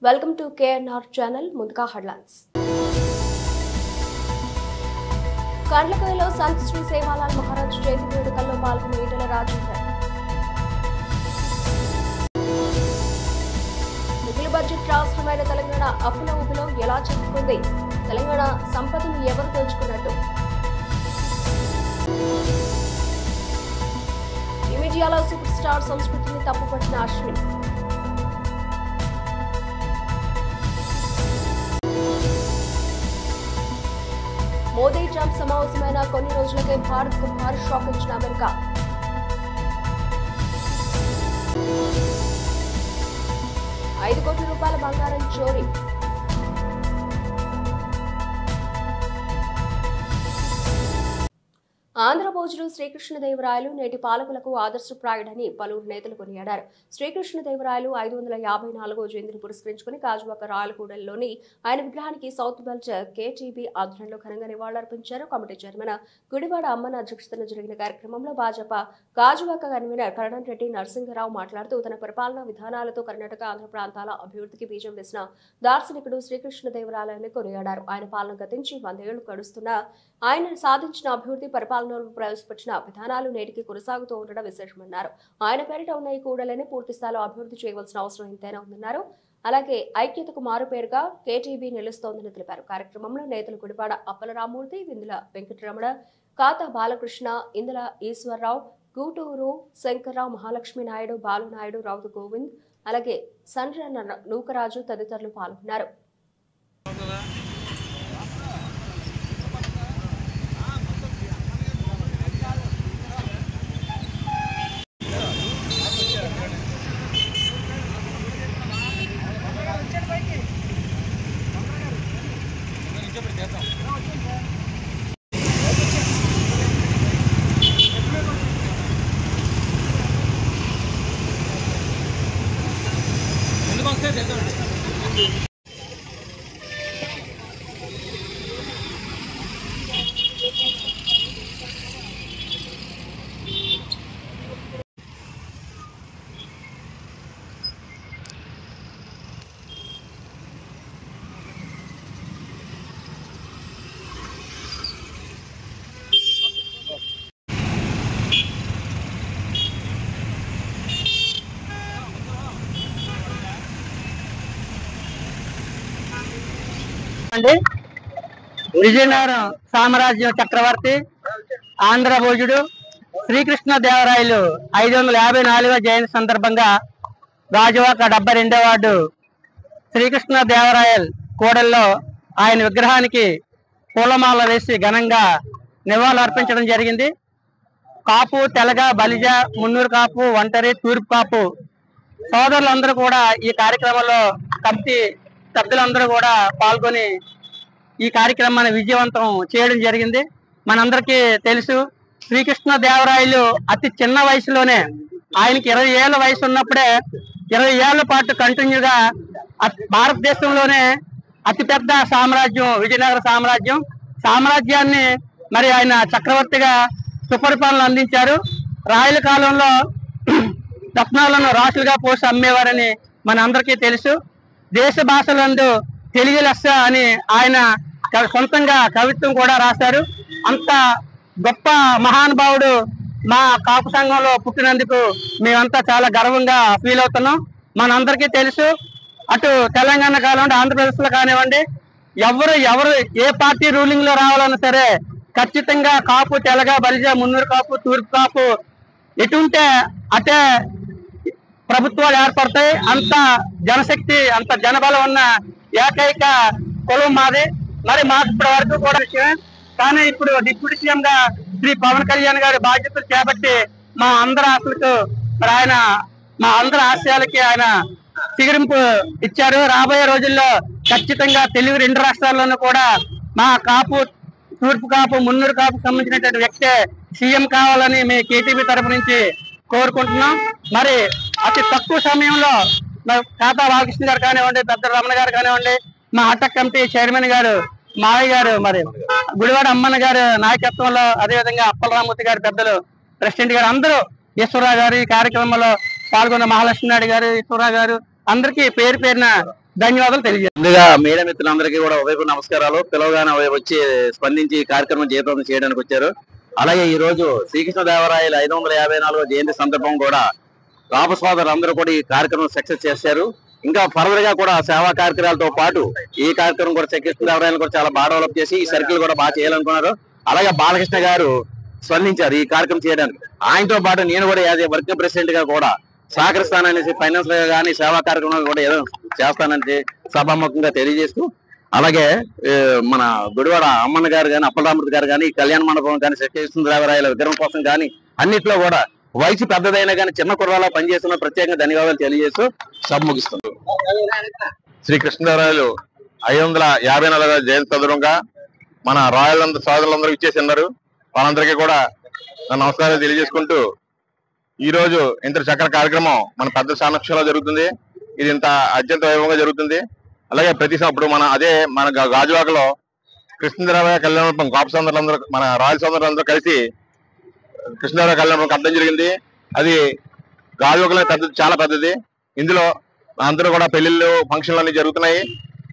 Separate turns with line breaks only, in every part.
Welcome to KNR channel. ముందుగా headlines. కండ్లకోయలో Sant Shri Sevalal Maharaj జయంతి వేడుకల్లో పాల్గొన్న ఈటెల రాజేందర్. మిగిలి బడ్జెట్ రాష్ట్రమైన తెలంగాణ అప్పుల ఊబిలో ఎలా చెప్పుకుంది? తెలంగాణ సంపదను ఎవరు దోచుకున్నట్టు? మీడియాలో సూపర్ స్టార్ సంస్కృతిని తప్పుపట్టిన అశ్విన్. మోదీ ట్రంప్ సమావేశమైన కొన్ని రోజులకే భారత్ కు భారీ షాక్ ఇచ్చిన అమెరికా. ₹5 కోట్ల బంగారం చోరీ. ఆంధ్రభోజుడు శ్రీకృష్ణదేవరాయలు నేటి పాలకులకు ఆదర్శప్రాయుడని పలువురు నేతలు కొనియాడారు. శ్రీకృష్ణదేవరాయలు 554వ జయంతిని పురస్కరించుకుని గాజువాక రాయలగూడెంలోని ఆయన విగ్రహానికి సౌత్ బెల్ట్ కేటీబీ ఆధ్వర్యంలో ఘనంగా నివాళులర్పించారు. కమిటీ చైర్మన్ గుడివాడ అమ్మన అధ్యక్షతన జరిగిన కార్యక్రమంలో భాజపా గాజువాక కన్వీనర్ కరణం రెడ్డి నరసింహరావు మాట్లాడుతూ తన పరిపాలనా విధానాలతో కర్ణాటక ఆంధ్ర ప్రాంతాల అభివృద్ధికి బీజం వేసిన దార్శనికుడు శ్రీకృష్ణదేవరాయలని కొనియాడారు. ఆయన పాలన గతించి 100 ఏళ్లు గడుస్తున్నా ఆయన సాధించిన అభివృద్ధి పరిపాలన ప్రవేశపెట్టిన విధానాలు నేటికి కొనసాగుతూ ఉండడం విశేషమన్నారు. ఆయన పేరిట ఉన్న ఈ కూడలిని పూర్తి స్థాయిలో అభివృద్ధి చేయవలసిన అవసరం ఎంతైనా ఉందన్నారు. అలాగే ఐక్యతకు మారుపేరుగా కేటీబీ నిలుస్తోందని తెలిపారు. కార్యక్రమంలో నేతలు గుడివాడ అప్పలరామూర్తి, విందుల వెంకటరమణ, కాతా బాలకృష్ణ, ఇందుల ఈశ్వరరావు, గూటూరు శంకర్రావు, మహాలక్ష్మి నాయుడు, బాలునాయుడు, రౌతు గోవింద్, అలాగే సండ్ర నూకరాజు తదితరులు పాల్గొన్నారు.
విజయనగరం సామ్రాజ్యం చక్రవర్తి ఆంధ్రభోజుడు శ్రీకృష్ణదేవరాయలు 554వ జయంతి సందర్భంగా గాజువాక 72వ వార్డు శ్రీకృష్ణదేవరాయల్ కూడల్లో ఆయన విగ్రహానికి పూలమాల వేసి ఘనంగా నివాళులు అర్పించడం జరిగింది. కాపు, తెలగ, బలిజ, మున్నూరు కాపు, ఒంటరి, తూర్పు కాపు సోదరులందరూ కూడా ఈ కార్యక్రమంలో కమిటీ సభ్యులందరూ కూడా పాల్గొని ఈ కార్యక్రమాన్ని విజయవంతం చేయడం జరిగింది. మనందరికీ తెలుసు, శ్రీకృష్ణదేవరాయలు అతి చిన్న వయసులోనే ఆయనకి 20 ఏళ్ల వయసు ఉన్నప్పుడే 20 ఏళ్ల పాటు కంటిన్యూగా భారతదేశంలోనే అతిపెద్ద సామ్రాజ్యం విజయనగర సామ్రాజ్యాన్ని మరి ఆయన చక్రవర్తిగా సుపరిపాలన అందించారు. రాయల కాలంలో రత్నాలను రాసులుగా పోసి అమ్మేవారని మన అందరికీ తెలుసు. దేశ భాషలందు తెలుగు లెస్స అని ఆయన సొంతంగా కవిత్వం కూడా రాశారు. అంత గొప్ప మహానుభావుడు మా కాపు సంఘంలో పుట్టినందుకు మేమంతా చాలా గర్వంగా ఫీల్ అవుతున్నాం. మనందరికీ తెలుసు, అటు తెలంగాణ కానివ్వండి, ఆంధ్రప్రదేశ్ లో కానివ్వండి, ఎవరు ఏ పార్టీ రూలింగ్ లో రావాలన్నా సరే ఖచ్చితంగా కాపు, తెలగ, బలిజ, మున్నూరు కాపు, తూర్పు కాపు ఎటుంటే అటే ప్రభుత్వాలు ఏర్పడతాయి. అంత జనశక్తి, అంత జనబలం ఉన్న ఏకైక కులం మాది. మరి మాకు ఇప్పటి వరకు కూడా విషయం, కానీ ఇప్పుడు డిప్యూటీ సీఎం గా శ్రీ పవన్ కళ్యాణ్ గారి బాధ్యతలు చేపట్టి మా అందరి ఆశలకు మరి ఆయన మా అందరి ఆశయాలకి ఆయన చిగురింపు ఇచ్చారు. రాబోయే రోజుల్లో ఖచ్చితంగా తెలుగు 2 రాష్ట్రాల్లోనూ కూడా మా కాపు, తూర్పు కాపు, మున్నూరు కాపు సంబంధించినటువంటి వ్యక్తే సీఎం కావాలని మీ కేటీబీ తరపు నుంచి కోరుకుంటున్నాం. మరి అతి తక్కువ సమయంలో కాతా బాలకృష్ణ గారు కానివ్వండి, పెద్ద రమణ గారు కానివ్వండి, మా అటక్ కమిటీ చైర్మన్ గారు మావయ్య గారు, మరి గుడివాడ అమ్మన్న గారు నాయకత్వంలో, అదేవిధంగా అప్పలరామూర్తి గారు పెద్దలు, ప్రెసిడెంట్ గారు, అందరూ ఈశ్వరరావు గారు ఈ కార్యక్రమంలో పాల్గొన్న మహాలక్ష్మి నాయుడు గారు, ఈశ్వరరావు గారు అందరికీ పేరు పేరున ధన్యవాదాలు తెలియజేస్తాను.
ముందుగా మీడియా మిత్రులందరికీ కూడా ఉదయపు నమస్కారాలు. పిలవగానే వచ్చి స్పందించి ఈ కార్యక్రమం జయప్రదం చేయడానికి వచ్చారు. అలాగే ఈ రోజు శ్రీకృష్ణదేవరాయల 554వ జయంతి సందర్భం కూడా కాపు సోదరులు అందరూ కూడా ఈ కార్యక్రమం సక్సెస్ చేశారు. ఇంకా ఫర్దర్ గా కూడా సేవా కార్యక్రమాలతో పాటు ఈ కార్యక్రమం కూడా శ్రీకృష్ణదేవరాయలు కూడా చాలా బాగా డెవలప్ చేసి ఈ సర్కిల్ కూడా బాగా చేయాలనుకున్నారు. అలాగే బాలకృష్ణ గారు స్పందించారు ఈ కార్యక్రమం చేయడానికి. ఆయనతో పాటు నేను కూడా యాజ్ ఏ వర్కింగ్ ప్రెసిడెంట్ గా కూడా సహకరిస్తాననేసి ఫైనాన్స్ గా కానీ సేవా కార్యక్రమాలు కూడా ఏదో చేస్తానని సభాముఖంగా తెలియజేస్తూ, అలాగే మన గుడివాడ అమ్మన్న గారు కానీ అప్పలరామృతి గారు కానీ కళ్యాణ మండపం కానీ శ్రీకృష్ణదేవరాయల విగ్రహం కోసం కానీ అన్నిట్లో కూడా వయసు పెద్దదైనా కానీ చిన్న కుర్రాలా పనిచేస్తున్న ప్రత్యేకంగా ధన్యవాదాలు తెలియజేస్తూ సభ ముగిస్తుంది.
శ్రీ కృష్ణదేవరాయలు 554వ జయంతి సందర్భంగా మన రాయల్ సోదరులందరూ ఇచ్చేసి ఉన్నారు. వాళ్ళందరికీ కూడా నమస్కారాలు తెలియజేసుకుంటూ ఈ రోజు ఇంత చక్కని కార్యక్రమం మన పెద్ద సమక్షంలో జరుగుతుంది. ఇది ఇంత అత్యంత వైభవంగా జరుగుతుంది. అలాగే ప్రతి ఇప్పుడు మన గాజువాకలో కృష్ణదేవరాయ కళ్యాణ కాపు సోదరులందరూ మన రాయల్ సోదరులందరూ కలిసి కృష్ణదేవరాయ కళ్యాణం కట్టడం జరిగింది. అది గాజువాకలో చాలా పెద్దది. ఇందులో అందరూ కూడా పెళ్లిళ్ళు ఫంక్షన్లు అన్ని జరుగుతున్నాయి.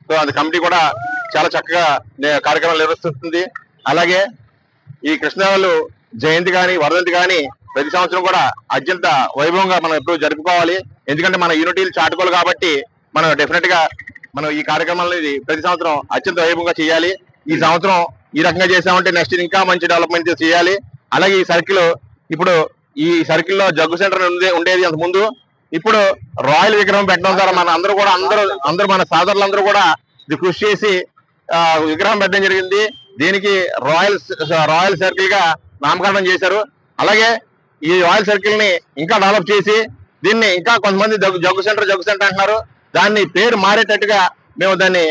సో అది కమిటీ కూడా చాలా చక్కగా కార్యక్రమాలు నిర్వహిస్తుంది. అలాగే ఈ కృష్ణదేవరాయలు జయంతి కానీ వర్ధంతి కానీ ప్రతి సంవత్సరం కూడా అత్యంత వైభవంగా మనం ఎప్పుడు జరుపుకోవాలి. ఎందుకంటే మన యూనిటీలు చాటుకోవాలి కాబట్టి మనం డెఫినెట్ గా మనం ఈ కార్యక్రమాలను ప్రతి సంవత్సరం అత్యంత వైభవంగా చేయాలి. ఈ సంవత్సరం ఈ రకంగా చేసామంటే నెక్స్ట్ ఇంకా మంచి డెవలప్మెంట్ చేయాలి. అలాగే ఈ సర్కిల్ ఇప్పుడు ఈ సర్కిల్ లో జగ్గు సెంటర్ ఉండేది అంత ముందు. ఇప్పుడు రాయల్ విగ్రహం పెట్టడం ద్వారా మన అందరూ మన సోదరులందరూ కూడా కృషి చేసి విగ్రహం పెట్టడం జరిగింది. దీనికి రాయల్ సర్కిల్ గా నామకరణం చేశారు. అలాగే ఈ రాయల్ సర్కిల్ ని ఇంకా డెవలప్ చేసి దీన్ని ఇంకా కొంతమంది జగ్గు సెంటర్ అంటున్నారు. దాన్ని పేరు మారేటట్టుగా మేము దాన్ని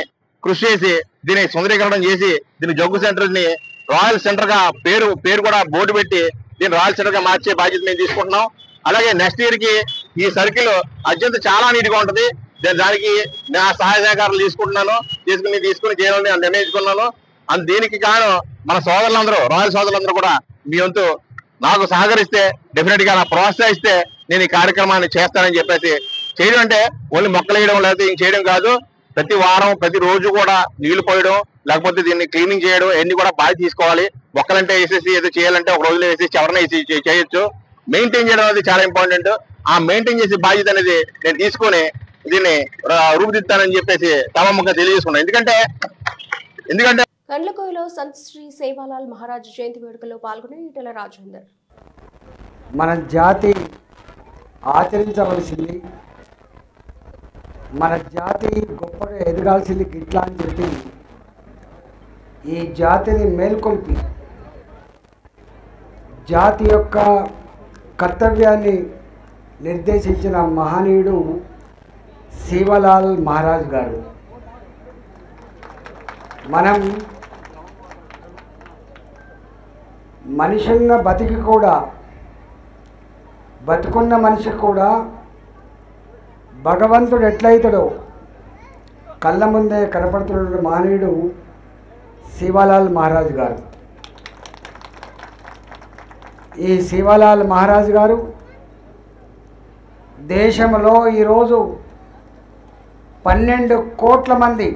కృషి చేసి దీన్ని సుందరీకరణం చేసి దీన్ని జగ్గు సెంటర్ ని రాయల్ సెంటర్ గా పేరు కూడా బోర్డు పెట్టి దీన్ని రాయల్ సెంటర్ గా మార్చే బాధ్యత మేము తీసుకుంటున్నాం. అలాగే నెక్స్ట్ ఇయర్ కి ఈ సర్కిల్ అత్యంత చాలా నీట్ గా ఉంటది. దానికి నా సహాయ సహకారాలు తీసుకుని చేయాలని నిర్ణయించుకున్నాను. దీనికి కారణం మన సోదరులందరూ రాయల్ సోదరులందరూ కూడా మీ వంతు నాకు సహకరిస్తే డెఫినెట్ గా నా ప్రోత్సహిస్తే నేను ఈ కార్యక్రమాన్ని చేస్తానని చెప్పేసి చేయడం అంటే ఓన్లీ మొక్కలు వేయడం లేకపోతే ఇంక చేయడం కాదు. ప్రతి వారం ప్రతి రోజు కూడా నీళ్లు పోయడం లేకపోతే దీన్ని క్లీనింగ్ చేయడం అన్ని కూడా బాగా తీసుకోవాలి. మొక్కలంటే వేసేసి ఏదో చేయాలంటే ఒక రోజులో వేసేసి ఎవరైనా వేసి చేయొచ్చు. మెయింటైన్ చేయడం అనేది చాలా ఇంపార్టెంట్. ఆ మెయింటైన్ చేసే బాధ్యత అనేది నేను తీసుకొని దీన్ని రూపుదిద్దానని చెప్పేసి సభాముఖంగా తెలియజేసుకున్నాను. ఎందుకంటే
కండ్లకోయలో సంత్ శ్రీ సేవాలాల్ మహారాజ్ జయంతి వేడుకల్లో పాల్గొని ఈటెల రాజేందర్
మన జాతి ఆచరించవలసింది, మన జాతి గొప్పగా ఎదగాల్సింది ఇట్లా అని చెప్పి ఈ జాతిని మేల్కొల్పి జాతి యొక్క కర్తవ్యాన్ని నిర్దేశించిన మహనీయుడు సేవాలాల్ మహారాజ్ గారు. మనం మనిషిన్న బతికి కూడా బతుకున్న మనిషి కూడా భగవంతుడు ఎట్లయితాడో కళ్ళ ముందే కనపడుతున్న మహనీయుడు సేవాలాల్ మహారాజ్ గారు. ఈ సేవాలాల్ మహారాజ్ గారు దేశంలో ఈరోజు 12 కోట్ల మంది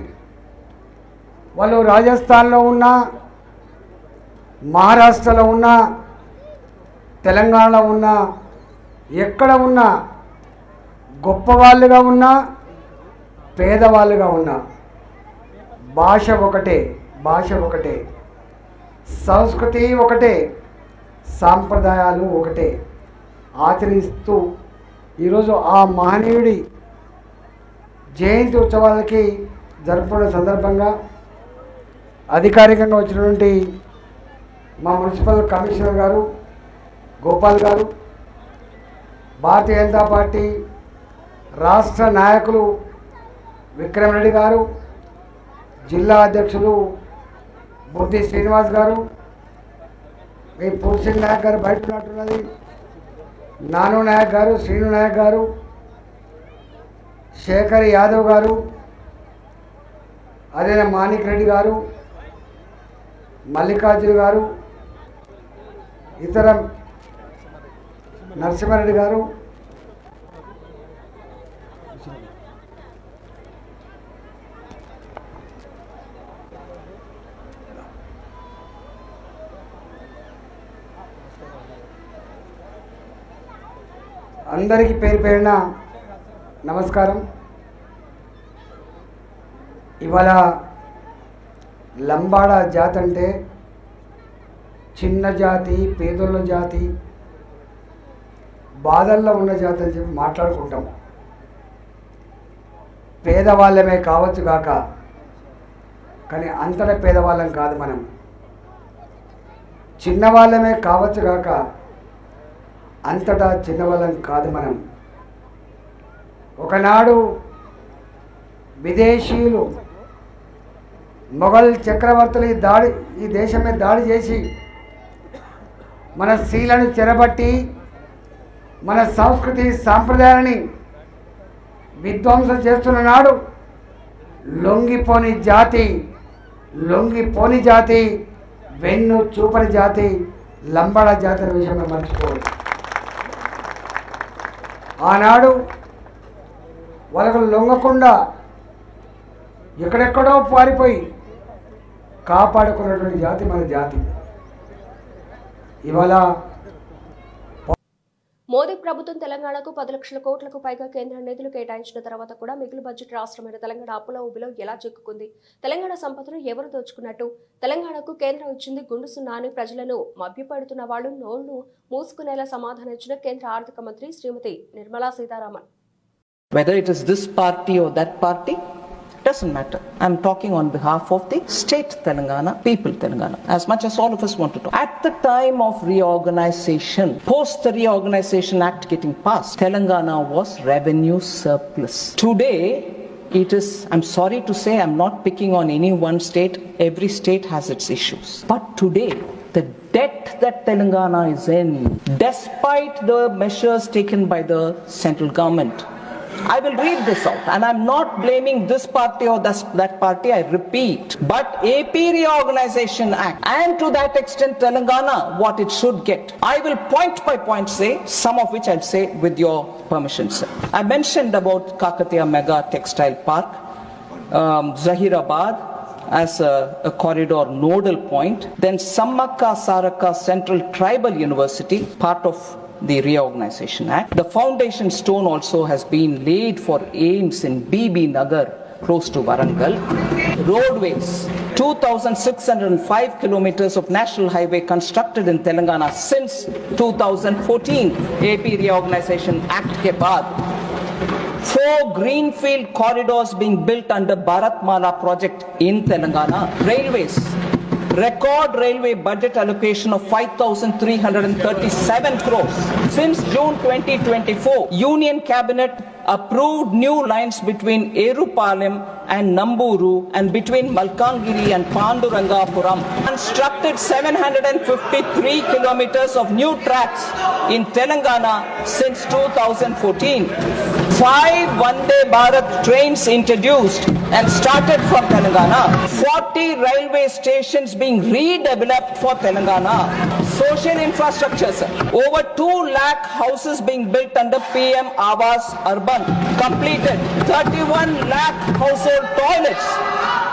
వాళ్ళు రాజస్థాన్లో ఉన్నా, మహారాష్ట్రలో ఉన్నా, తెలంగాణలో ఉన్నా, ఎక్కడ ఉన్నా గొప్పవాళ్ళుగా ఉన్నా పేదవాళ్ళుగా ఉన్నా భాష ఒకటే, సంస్కృతి ఒకటే, సాంప్రదాయాలు ఒకటే ఆచరిస్తూ ఈరోజు ఆ మహనీయుడి జయంతి ఉత్సవాలకి జరుపుకునే సందర్భంగా అధికారికంగా వచ్చినటువంటి మా మున్సిపల్ కమిషనర్ గారు గోపాల్ గారు, భారతీయ జనతా పార్టీ రాష్ట్ర నాయకులు విక్రమ్ రెడ్డి గారు, జిల్లా అధ్యక్షులు బుద్ధి శ్రీనివాస్ గారు, మీ పూర్సింగ్ నాయక్ గారు బయట ఉన్నట్టున్నది, నాను నాయక్ గారు, శ్రీను నాయక్ గారు, శేఖర్ యాదవ్ గారు, అదే మాణిక్ రెడ్డి గారు, మల్లికార్జున గారు, ఇతర నరసింహారెడ్డి గారు, అందరికీ పేరు పేరున నమస్కారం. ఇవాళ లంబాడ జాతి అంటే చిన్న జాతి, పేదోళ్ళ జాతి, బాధల్లో ఉన్న జాతి అని చెప్పి మాట్లాడుకుంటాం. పేదవాళ్ళమే కావచ్చు కాక, కానీ అంతటా పేదవాళ్ళం కాదు మనం. చిన్నవాళ్ళమే కావచ్చు కాక అంతటా చిన్నవాళ్ళం కాదు మనం. ఒకనాడు విదేశీయులు మొఘల్ చక్రవర్తులు ఈ దేశం మీద దాడి చేసి మన శీలను చెరబట్టి మన సంస్కృతి సాంప్రదాయాలని విధ్వంసం చేస్తున్న నాడు లొంగిపోని జాతి, వెన్ను చూపని జాతి లంబాడ జాతి అనే విషయం మర్చిపోవాలి. ఆనాడు వాళ్ళకు లొంగకుండా ఎక్కడెక్కడో పారిపోయి కాపాడుకున్నటువంటి జాతి మన జాతి. ఇవాళ
మోదీ ప్రభుత్వం తెలంగాణకు 10 లక్షల కోట్లకు పైగా కేంద్ర నిధులు కేటాయించిన తర్వాత కూడా మిగులు బడ్జెట్ రాష్ట్రమైన తెలంగాణ అప్పుల ఊబిలో ఎలా చిక్కుకుంది? తెలంగాణ సంపదను ఎవరు దోచుకున్నట్టు? తెలంగాణకు కేంద్రం ఇచ్చింది గుండు సున్నా అని ప్రజలను మభ్యపెడుతున్న వాళ్ళు నోళ్లు మూసుకునేలా సమాధానం ఇచ్చిన కేంద్ర ఆర్థిక మంత్రి శ్రీమతి Nirmala Sitharaman.
Whether it is this party or that party, doesn't matter. I'm talking on behalf of the state Telangana, people Telangana, as much as all of us want to talk. At the time of reorganization, post the Reorganization Act getting passed, Telangana was revenue surplus. Today, it is, I'm sorry to say, I'm not picking on any one state. Every state has its issues. But today, the debt that Telangana is in, despite the measures taken by the central government, I will read this out, and I'm not blaming this party or that party, I repeat. But AP Reorganization Act, and to that extent Telangana, what it should get. I will point by point say, some of which I'll say with your permission, sir. I mentioned about Kakatiya Mega Textile Park, Zahirabad as a corridor nodal point, then Samakka Saraka Central Tribal University, part of the Reorganization Act. The foundation stone also has been laid for AIIMS in BB Nagar, close to Warangal. Roadways, 2,605 kilometers of national highway constructed in Telangana since 2014, AP Reorganization Act ke baad. 4 greenfield corridors being built under Bharatmala project in Telangana. Railways, record railway budget allocation of 5,337 crores. Since June 2024, Union Cabinet approved new lines between Erupalam and Namburu and between Malkangiri and Pandurangapuram. Constructed 753 kilometers of new tracks in Telangana since 2014. 5 Vande Bharat trains introduced and started from Telangana. 40 railway stations being redeveloped for Telangana. Social infrastructure, sir. Over 2 lakh houses being built under PM Awas Urban. Completed. 31 lakh household toilets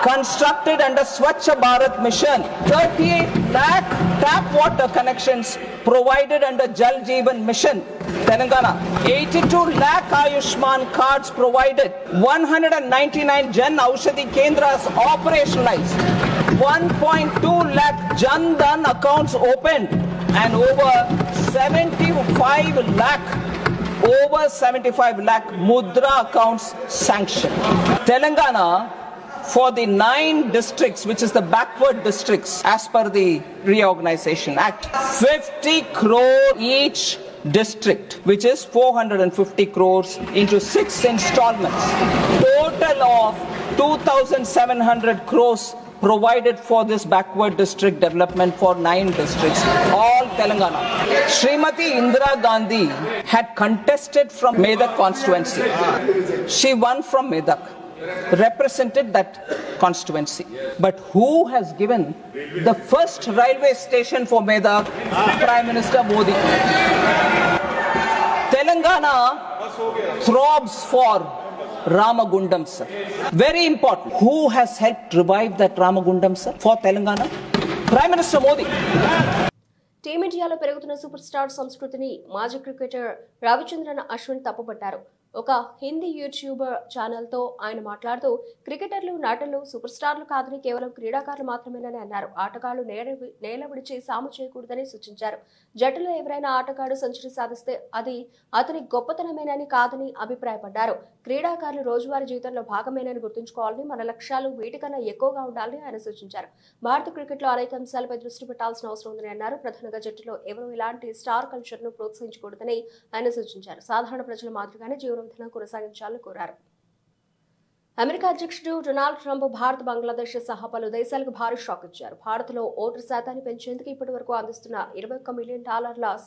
constructed under Swachh Bharat Mission. 38 lakh tap water connections provided under Jal Jeevan Mission. Telangana. 82 lakh Ayushman cards provided. 199 Jan Aushadhi Kendras operationalized. 1.2 lakh Jan Dhan accounts opened and over 75 lakh Mudra accounts sanctioned. Telangana, for the 9 districts, which is the backward districts as per the Reorganization Act, 50 crore each district, which is 450 crores into 6 installments. Total of 2,700 crores provided for this backward district development for 9 districts, all Telangana. Srimati Indira Gandhi had contested from Medak constituency. She won from Medak, represented that constituency. But who has given the first railway station for Medak? Prime Minister Modi. Telangana throbs for Ramagundam, sir. Very important. Who has helped revive that Ramagundam, sir, for Telangana? Prime Minister Modi.
టీమిండియాలో పెరుగుతున్న super star సంస్కృతిని మాజీ cricketer Ravichandran Ashwin తప్పుపట్టారు. ఒక Hindi YouTuber ఛానల్తో ఆయన మాట్లాడుతూ క్రికెటర్లు, నటులు super స్టార్లు కాదని కేవలం క్రీడాకారులు మాత్రమేనని అన్నారు. ఆటగాళ్లు నేల విడిచి సాము చేయకూడదని సూచించారు. జట్టులో ఎవరైనా ఆటగాడు సెంచరీ సాధిస్తే అది అతని గొప్పతనమేనని కాదని అభిప్రాయపడ్డారు. క్రీడాకారులు రోజువారీ జీవితంలో భాగమేనని గుర్తుంచుకోవాలని, మన లక్ష్యాలు వీటికన్నా ఎక్కువగా ఉండాలని ఆయన సూచించారు. భారత క్రికెట్లో అనేక అంశాలపై దృష్టి పెట్టాల్సిన అవసరం ఉందని అన్నారు. ప్రధానంగా జట్టులో ఎవరూ ఇలాంటి స్టార్ కల్చర్ను ప్రోత్సహించకూడదని ఆయన సూచించారు. సాధారణ ప్రజల మాదిరిగానే జీవన విధానం కొనసాగించాలని కోరారు. అమెరికా అధ్యక్షుడు డొనాల్డ్ ట్రంప్ భారత్, బంగ్లాదేశ్ సహా పలు దేశాలకు భారీ షాక్ ఇచ్చారు. భారత్లో ఓటర్ శాతాన్ని పెంచేందుకు ఇప్పటి వరకు అందిస్తున్న $21 మిలియన్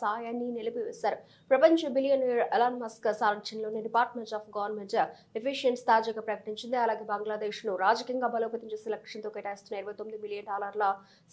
సాయాన్ని నిలిపివేశారు. ప్రపంచ బిలియనీర్ ఎలాన్ మస్క్ సారథ్యంలోని డిపార్ట్మెంట్ ఆఫ్ గవర్నమెంట్ ఎఫిషియన్స్ తాజాగా ప్రకటించింది. అలాగే బంగ్లాదేశ్ ను రాజకీయంగా బలోపేతం చేసే లక్ష్యంతో కేటాయిస్తున్న $29 మిలియన్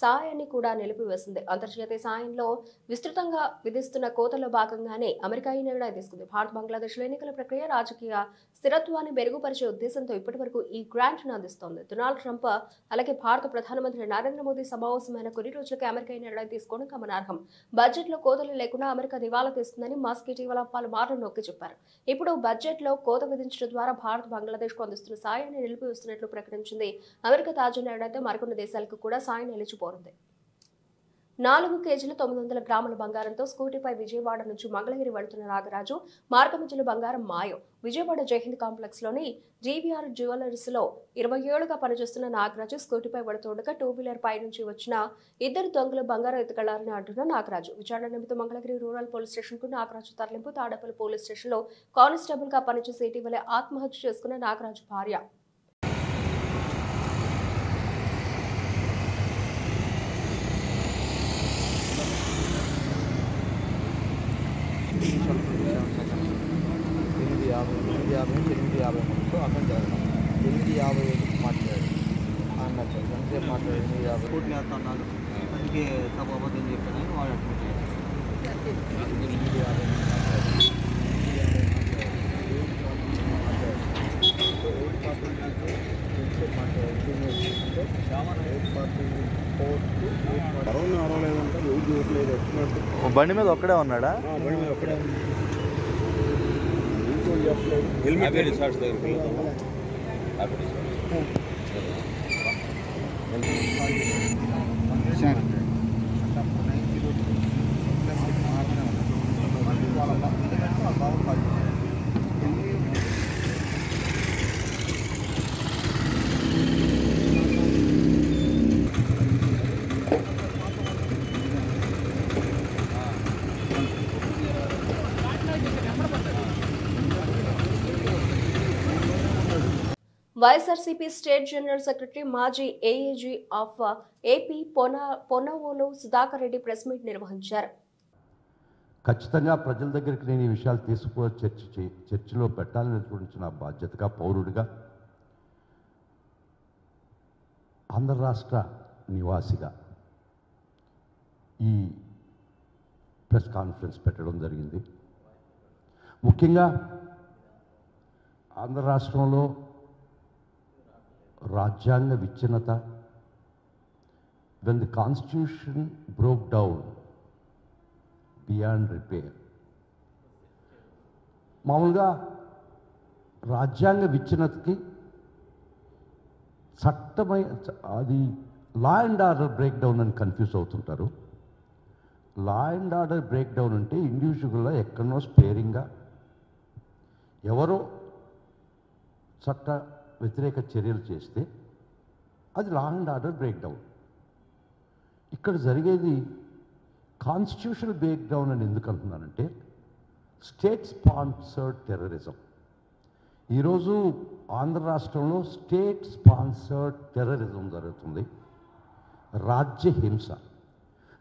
సాయాన్ని కూడా నిలిపివేసింది. అంతర్జాతీయ సాయంలో విస్తృతంగా విధిస్తున్న కోతల్లో భాగంగానే అమెరికా ఈ నిర్ణయం తీసుకుంది. భారత్, బంగ్లాదేశ్లో ఎన్నికల ప్రక్రియ, రాజకీయ స్థిరత్వాన్ని మెరుగుపరిచే ఉద్దేశంతో ఇప్పటి వరకు ఈ గ్రాంట్ ను అందిస్తోంది. డొనాల్డ్ ట్రంప్ అలాగే భారత ప్రధానమంత్రి నరేంద్ర మోదీ సమావేశమైన కొన్ని రోజులకే అమెరికా ఈ నిర్ణయం తీసుకోవడం గమనార్హం. బడ్జెట్ లో కోతలు లేకుండా అమెరికా దివాలా తీస్తుందని మస్క్ ఇటీవల పలుమార్లు నొక్కి చెప్పారు. ఇప్పుడు బడ్జెట్ లో కోత విధించడం ద్వారా భారత్, బంగ్లాదేశ్ కు అందిస్తున్న సాయాన్ని నిలిపివేస్తున్నట్లు ప్రకటించింది. అమెరికా తాజా నిర్ణయంతో మరికొన్ని దేశాలకు కూడా సాయం నిలిచిపోనుంది. 4 కేజీల 900 గ్రాముల బంగారంతో స్కూటీపై విజయవాడ నుంచి మంగళగిరి వెళుతున్న నాగరాజు మార్గ మధ్యలో బంగారం మాయం. విజయవాడ జయహింద్ కాంప్లెక్స్ లోని జీవీఆర్ జ్యువెలర్స్ లో 20 ఏళ్లుగా పనిచేస్తున్న నాగరాజు స్కూటీపై వెళుతుండగా 2-వీలర్ పై నుంచి వచ్చిన 2 దొంగలు బంగారం ఎత్తుకెళ్లారని అంటున్న నాగరాజు. విచారణ నిమిత్తం మంగళగిరి రూరల్ పోలీస్ స్టేషన్ కు నాగరాజు తరలింపు. తాడేపల్లి పోలీస్ స్టేషన్ లో కానిస్టేబుల్ గా పనిచేసి ఇటీవలే ఆత్మహత్య చేసుకున్న నాగరాజు భార్య
అక్కడ జరగడం 8:55 మాట్లాడాడు అన్నట్టు ఎంతసేపు మాట్లాడాడు 8:50 కోట్లు వేస్తున్నాడు. అందుకే తప్పు అబద్ధం చెప్పానని వాడు అడ్మిట్ బండి మీద ఒక్కడే ఉన్నాడా? బండి మీద ఒక్కడే
వైఎస్ఆర్సీపీ స్టేట్ జనరల్ సెక్రటరీ, మాజీ AAG of AP Ponnavolu Sudhakar Reddy press meet నిర్వహించారు.
ఖచ్చితంగా ప్రజల దగ్గరికి నేను ఈ విషయాలు చర్చలో పెట్టాలనేటువంటి నా బాధ్యతగా, పౌరుడిగా, ఆంధ్ర రాష్ట్ర నివాసిగా ఈ ప్రెస్ కాన్ఫరెన్స్ పెట్టడం జరిగింది. ముఖ్యంగా ఆంధ్ర రాష్ట్రంలో రాజ్యాంగ విచ్ఛిన్నత, when the constitution broke down beyond repair. మామూలుగా రాజ్యాంగ విచ్ఛిన్నతకి అది law and order break down అని కన్ఫ్యూజ్ అవుతుంటారు. Law and order break down అంటే ఇండివిజువల్గా ఎక్కడనో స్పేరింగ్గా ఎవరో చట్ట వ్యతిరేక చర్యలు చేస్తే అది law and order break down. ఇక్కడ జరిగేది కాన్స్టిట్యూషనల్ బ్రేక్ డౌన్ అని ఎందుకు అంటున్నానంటే స్టేట్ స్పాన్సర్డ్ టెర్రరిజం. ఈరోజు ఆంధ్ర రాష్ట్రంలో స్టేట్ స్పాన్సర్డ్ టెర్రరిజం జరుగుతుంది. రాజ్యహింస.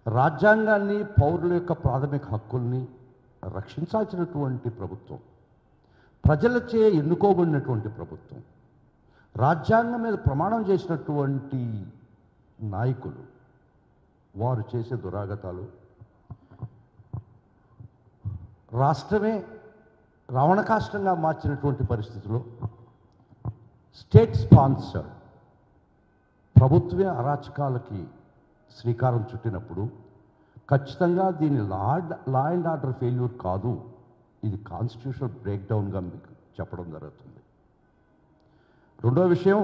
రాజ్యాంగాన్ని, పౌరుల యొక్క ప్రాథమిక హక్కుల్ని రక్షించాల్సినటువంటి ప్రభుత్వం, ప్రజలచే ఎన్నుకోబడినటువంటి ప్రభుత్వం, రాజ్యాంగం మీద ప్రమాణం చేసినటువంటి నాయకులు వారు చేసే దురాగతాలు, రాష్ట్రమే రావణకాష్టంగా మార్చినటువంటి పరిస్థితుల్లో స్టేట్ స్పాన్సర్ ప్రభుత్వమే అరాచకాలకి శ్రీకారం చుట్టినప్పుడు ఖచ్చితంగా దీని లా అండ్ ఆర్డర్ ఫెయిల్యూర్ కాదు, ఇది కాన్స్టిట్యూషనల్ బ్రేక్ డౌన్గా మీకు చెప్పడం జరుగుతుంది. రెండో విషయం,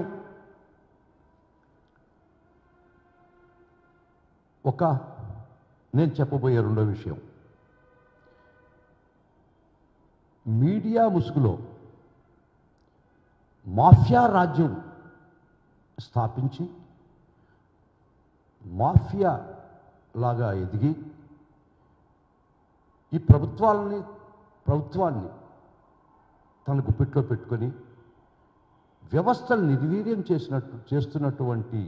నేను చెప్పబోయే రెండో విషయం, మీడియా ముసుగులో మాఫియా రాజ్యం స్థాపించి మాఫియా లాగా ఎదిగి ఈ ప్రభుత్వాన్ని తన గుప్పిట్లో పెట్టుకొని వ్యవస్థను నిర్వీర్యం చేస్తున్నటువంటి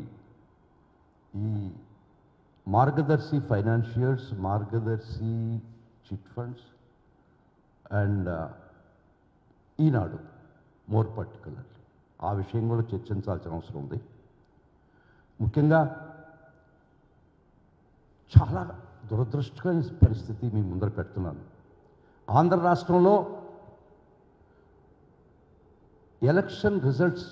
ఈ మార్గదర్శి financiers, Margadarsi chit funds and Eenadu more particularly ఆ విషయం కూడా చర్చించాల్సిన అవసరం ఉంది. ముఖ్యంగా చాలా దురదృష్టకరమైన పరిస్థితి మీ ముందర పెడుతున్నాను. ఆంధ్ర రాష్ట్రంలో ఎలక్షన్ రిజల్ట్స్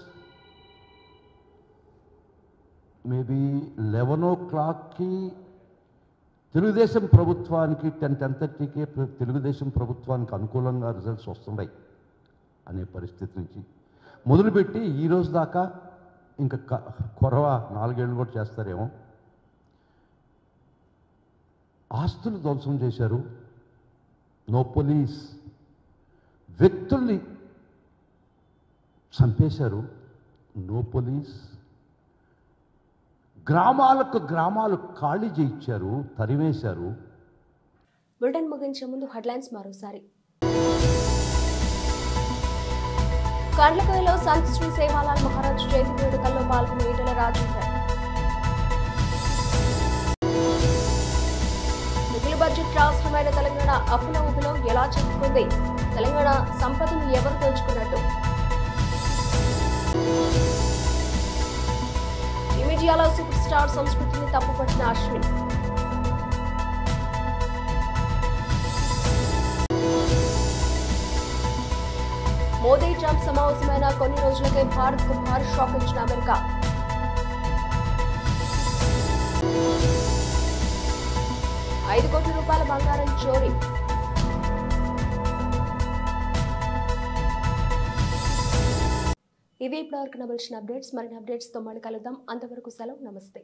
మేబీ 11 o'clockకి తెలుగుదేశం ప్రభుత్వానికి 10:30కే తెలుగుదేశం ప్రభుత్వానికి అనుకూలంగా రిజల్ట్స్ వస్తున్నాయి అనే పరిస్థితి నుంచి మొదలుపెట్టి ఈరోజు దాకా ఇంకా కొరవ 4 ఏళ్ళు కూడా చేస్తారేమో. ఆస్తులు ధ్వంసం చేశారు, నో పోలీస్, వ్యక్తుల్ని చంపేశారు, నో పోలీస్, గ్రామాలు ఖాళీ చేయించారు, తరివేశారు.
బులెటిన్ ముగించే ముందు హెడ్లైన్స్ మరోసారి. కండ్లకోయలో సంత్ శ్రీ సేవాలాల్ మహారాజ్ జయంతి వేడుకల్లో పాల్గొన్న ఈటెల రాజేందర్. మిగులు బడ్జెట్ రాష్ట్రమైన తెలంగాణ అప్పుల ఊబిలో ఎలా చిక్కుకుంది, తెలంగాణ సంపదను ఎవరు దోచుకున్నట్టు. మీడియాలో సూపర్ స్టార్ సంస్కృతిని తప్పుపట్టిన అశ్విన్. మోదీ ట్రంప్ సమావేశమైన కొన్ని రోజులకే భారత్కు భారీ షాక్ ఇచ్చిన అమెరికా. ₹5 కోట్ల బంగారం చోరీ. ఇవి ఇప్పటివరకు నవలసిన అప్డేట్స్. మరిన్ని అప్డేట్స్తో మళ్ళీ కలుద్దాం. అంతవరకు సెలవు, నమస్తే.